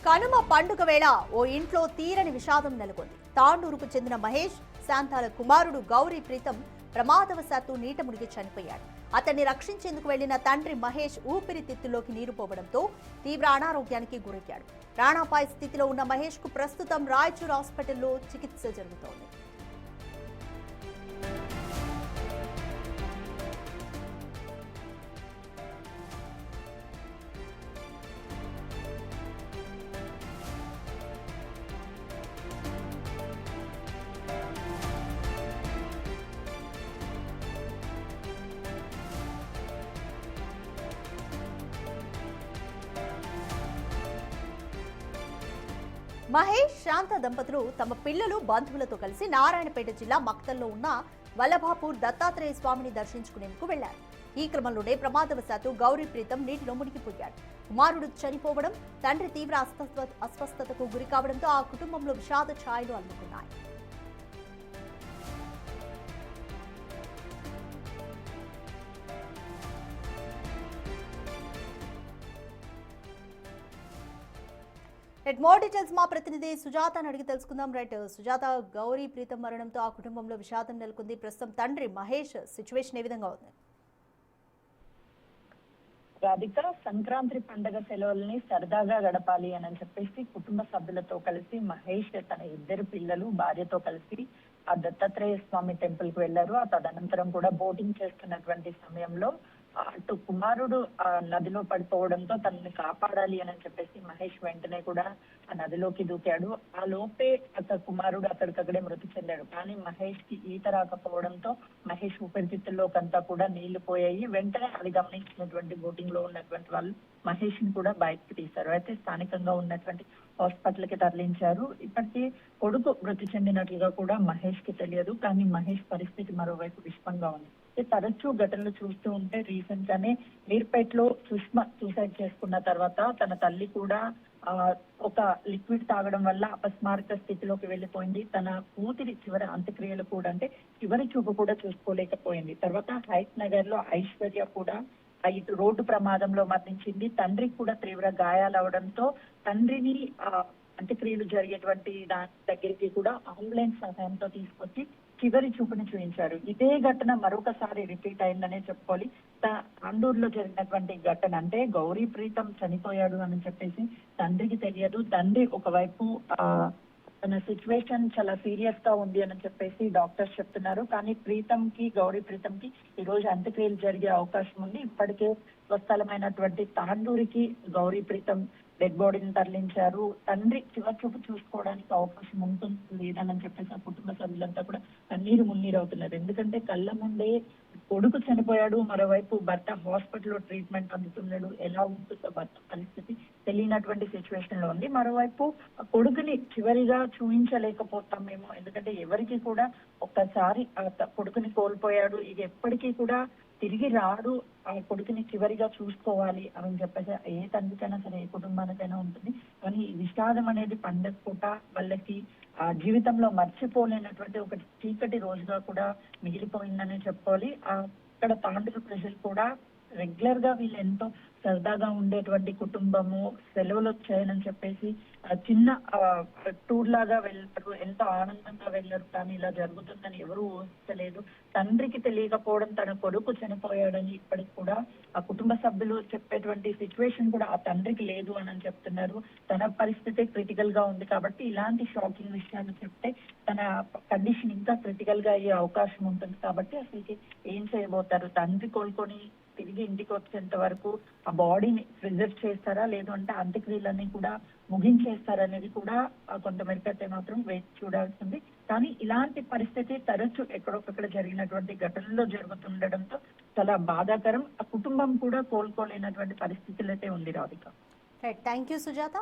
కనుమ పండుగ వేళ ఓ ఇంట్లో తీరని విషాదం నెలకొంది. తాండూరుకు చెందిన మహేష్ శాంతాల కుమారుడు గౌరీ ప్రీతం ప్రమాదవశాత్తు నీట మునిగి చనిపోయాడు. అతన్ని రక్షించేందుకు వెళ్లిన తండ్రి మహేష్ ఊపిరితిత్తుల్లోకి నీరు పోవడంతో తీవ్ర అనారోగ్యానికి గురయ్యాడు. ప్రాణాపాయ స్థితిలో ఉన్న మహేష్ కు ప్రస్తుతం రాయచూర్ హాస్పిటల్లో చికిత్స జరుగుతోంది. మహేష్ శాంత దంపతులు తమ పిల్లలు బంధువులతో కలిసి నారాయణపేట జిల్లా మక్తల్లో ఉన్న వల్లభాపూర్ దత్తాత్రేయ స్వామిని దర్శించుకునేందుకు వెళ్లారు. ఈ క్రమంలోనే ప్రమాదవశాత్తు గౌరీ ప్రీతం నీటిలో మునిగిపోయాడు. కుమారుడు చనిపోవడం, తండ్రి తీవ్ర అస్వస్థతకు గురి కావడంతో ఆ కుటుంబంలో విషాద ఛాయలు అల్లుకున్నాయి. మోర్ డీటెయిల్స్ మా ప్రతినిధి సుజాతను అడిగి తెలుసుకుందాం. సుజాత, గౌరీ ప్రీతం మరణంతో ఆ కుటుంబంలో విషాదం నెలకొంది. ప్రస్తుతం తండ్రి మహేష్ సిచ్యువేషన్ ఏ విధంగా ఉంది? రాధిక, సంక్రాంతి పండుగ సెలవుల్ని సరదాగా గడపాలి అని చెప్పేసి కుటుంబ సభ్యులతో కలిసి మహేష్ తన ఇద్దరు పిల్లలు భార్యతో కలిసి ఆ దత్తాత్రేయ స్వామి టెంపుల్ కు వెళ్లారు. ఆ తదనంతరం కూడా బోటింగ్ చేస్తున్నటువంటి సమయంలో అటు కుమారుడు ఆ నదిలో పడిపోవడంతో తనని కాపాడాలి అని చెప్పేసి మహేష్ వెంటనే కూడా ఆ నదిలోకి దూకాడు. ఆ లోపే కుమారుడు అక్కడికక్కడే మృతి చెందాడు. కానీ మహేష్ కి ఈత రాకపోవడంతో మహేష్ ఊపిరితిత్తుల్లోకంతా కూడా నీళ్లు పోయాయి. వెంటనే అది గమనించినటువంటి బోటింగ్ లో ఉన్నటువంటి వాళ్ళు మహేష్ ని కూడా బయటకు తీశారు. అయితే స్థానికంగా ఉన్నటువంటి హాస్పిటల్ కి తరలించారు. ఇప్పటికీ కొడుకు మృతి చెందినట్లుగా కూడా మహేష్ కి తెలియదు. కానీ మహేష్ పరిస్థితి మరోవైపు విషమంగా ఉంది. తరచూ ఘటనలు చూస్తూ ఉంటే రీసెంట్ గానే మీర్పేటలో సుష్మా సూసైడ్ చేసుకున్న తర్వాత తన తల్లి కూడా ఒక లిక్విడ్ తాగడం వల్ల అపస్మారక స్థితిలోకి వెళ్లిపోయింది. తన కూతురి చివరి అంత్యక్రియలు కూడా అంటే చివరి చూపు కూడా చూసుకోలేకపోయింది. తర్వాత హైట్ నగర్ లో ఐశ్వర్య కూడా ఇటు రోడ్డు ప్రమాదంలో మరణించింది. తండ్రికి కూడా తీవ్ర గాయాలవడంతో తండ్రిని అంత్యక్రియలు జరిగేటువంటి దాని దగ్గరికి కూడా అంబులెన్స్ సహాయంతో తీసుకొచ్చి చివరి చూపుని చూపించారు. ఇదే ఘటన మరొకసారి రిపీట్ అయిందనే చెప్పుకోవాలి. తాండూరులో జరిగినటువంటి ఘటన అంటే గౌరీ ప్రీతం చనిపోయాడు అని చెప్పేసి తండ్రికి తెలియదు. తండ్రి ఒకవైపు తన సిచ్యువేషన్ చాలా సీరియస్ గా ఉంది అని చెప్పేసి డాక్టర్స్ చెప్తున్నారు. కానీ గౌరీ ప్రీతం కి ఈ రోజు అంత్యక్రియలు జరిగే అవకాశం ఉంది. ఇప్పటికే స్వస్థలమైనటువంటి తాండూరికి గౌరీ ప్రీతం డెడ్ బాడీని తరలించారు. తండ్రి చివరి చూపు చూసుకోవడానికి అవకాశం ఉంటుంది లేదని చెప్పేసి ఆ కుటుంబ సభ్యులంతా కూడా కన్నీరు మున్నీరు అవుతున్నారు. ఎందుకంటే కళ్ళ ముందే కొడుకు చనిపోయాడు, మరోవైపు భర్త హాస్పిటల్లో ట్రీట్మెంట్ అందుతున్నాడు. ఎలా ఉంటుందో భర్త పరిస్థితి తెలియనటువంటి సిచ్యువేషన్ లో ఉంది. మరోవైపు కొడుకుని చివరిగా చూపించలేకపోతామేమో, ఎందుకంటే ఎవరికి కూడా ఒక్కసారి కొడుకుని కోల్పోయాడు, ఇక ఎప్పటికీ కూడా తిరిగి రాడు, ఆ కొడుకుని చివరిగా చూసుకోవాలి అని చెప్పేసి ఏ తండ్రికైనా సరే ఏ కుటుంబానికైనా ఉంటుంది. కానీ ఈ విషాదం అనేది పండగ పూట వాళ్ళకి ఆ జీవితంలో మర్చిపోలేనటువంటి ఒక చీకటి రోజుగా కూడా మిగిలిపోయిందని చెప్పుకోవాలి. అక్కడ తాండూరు ప్రజలు కూడా రెగ్యులర్ గా వీళ్ళు ఎంతో సరదాగా ఉండేటువంటి కుటుంబము, సెలవులు వచ్చాయని చెప్పేసి చిన్న టూర్ లాగా వెళ్ళారు, ఎంతో ఆనందంగా వెళ్ళారు. కానీ ఇలా జరుగుతుందని ఎవరూ ఊహించలేదు. తండ్రికి తెలియకపోవడం, తన కొడుకు చనిపోయాడని ఇప్పటికి కూడా ఆ కుటుంబ సభ్యులు చెప్పేటువంటి సిచ్యువేషన్ కూడా ఆ తండ్రికి లేదు అని చెప్తున్నారు. తన పరిస్థితి క్రిటికల్ గా ఉంది కాబట్టి ఇలాంటి షాకింగ్ విషయాలు చెప్తే తన కండిషన్ ఇంకా క్రిటికల్ గా అయ్యే అవకాశం ఉంటుంది. కాబట్టి అసలుకి ఏం చేయబోతారు? తండ్రి కోలుకొని తిరిగి ఇంటికి వచ్చేంత వరకు ఆ బాడీని ప్రిజర్వ్ చేస్తారా, లేదు అంటే అంత్యక్రియలన్నీ కూడా ముగించేస్తారనేది కూడా కొంతమేరకు అయితే మాత్రం వేచి చూడాల్సింది. కానీ ఇలాంటి పరిస్థితి తరచు ఎక్కడొక్కడ జరిగినటువంటి ఘటనల్లో జరుగుతుండడంతో చాలా బాధాకరం. ఆ కుటుంబం కూడా కోలుకోలేనటువంటి పరిస్థితులు అయితే ఉంది. Radhika, thank you Sujatha.